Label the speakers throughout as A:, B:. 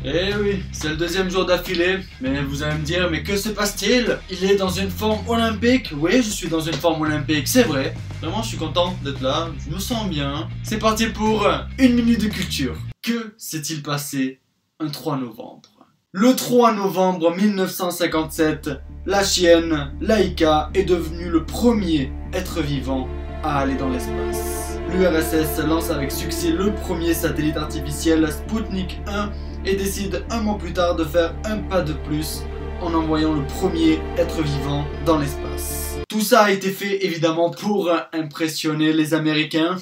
A: Eh oui, c'est le deuxième jour d'affilée, mais vous allez me dire, mais que se passe-t-il? Il est dans une forme olympique? Oui, je suis dans une forme olympique, c'est vrai. Vraiment, je suis content d'être là, je me sens bien. C'est parti pour une minute de culture. Que s'est-il passé un 3 novembre? Le 3 novembre 1957, la chienne Laika est devenue le premier être vivant à aller dans l'espace. L'URSS lance avec succès le premier satellite artificiel Sputnik 1 et décide un mois plus tard de faire un pas de plus en envoyant le premier être vivant dans l'espace. Tout ça a été fait évidemment pour impressionner les Américains.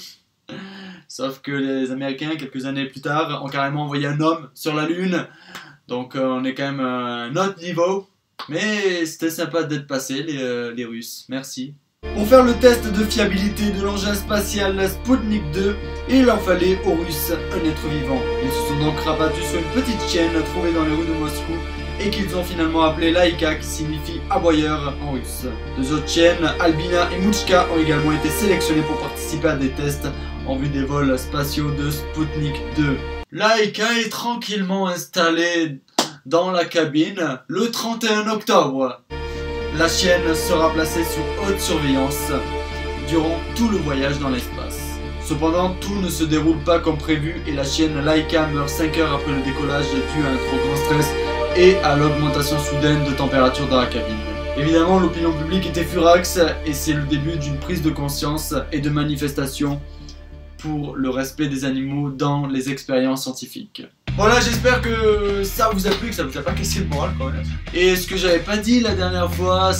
A: Sauf que les Américains, quelques années plus tard, ont carrément envoyé un homme sur la Lune. Donc on est quand même à un autre niveau. Mais c'était sympa d'être passé, les Russes. Merci. Pour faire le test de fiabilité de l'engin spatial Sputnik 2, il leur fallait aux Russes un être vivant. Ils se sont donc rabattus sur une petite chienne trouvée dans les rues de Moscou et qu'ils ont finalement appelé Laika, qui signifie aboyeur en russe. Deux autres chiennes, Albina et Mouchka, ont également été sélectionnées pour participer à des tests en vue des vols spatiaux de Sputnik 2. Laika est tranquillement installée dans la cabine le 31 octobre. La chienne sera placée sous haute surveillance durant tout le voyage dans l'espace. Cependant, tout ne se déroule pas comme prévu et la chienne Laika meurt 5 heures après le décollage dû à un trop grand stress et à l'augmentation soudaine de température dans la cabine. Évidemment, l'opinion publique était furax et c'est le début d'une prise de conscience et de manifestation pour le respect des animaux dans les expériences scientifiques. Voilà, j'espère que ça vous a plu, que ça vous a pas cassé le moral quand même. Et ce que j'avais pas dit la dernière fois,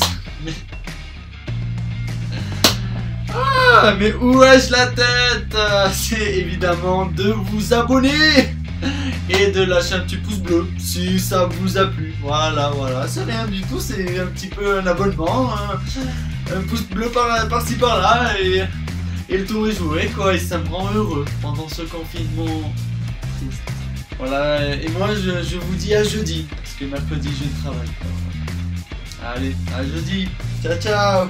A: mais où ai-je la tête? C'est évidemment de vous abonner et de lâcher un petit pouce bleu si ça vous a plu. Voilà, c'est rien du tout, c'est un petit peu un abonnement, un pouce bleu par-ci par-là et le tour est joué quoi, et ça me rend heureux pendant ce confinement triste. Voilà, et moi je vous dis à jeudi, parce que mercredi je travaille. Allez, à jeudi, ciao ciao.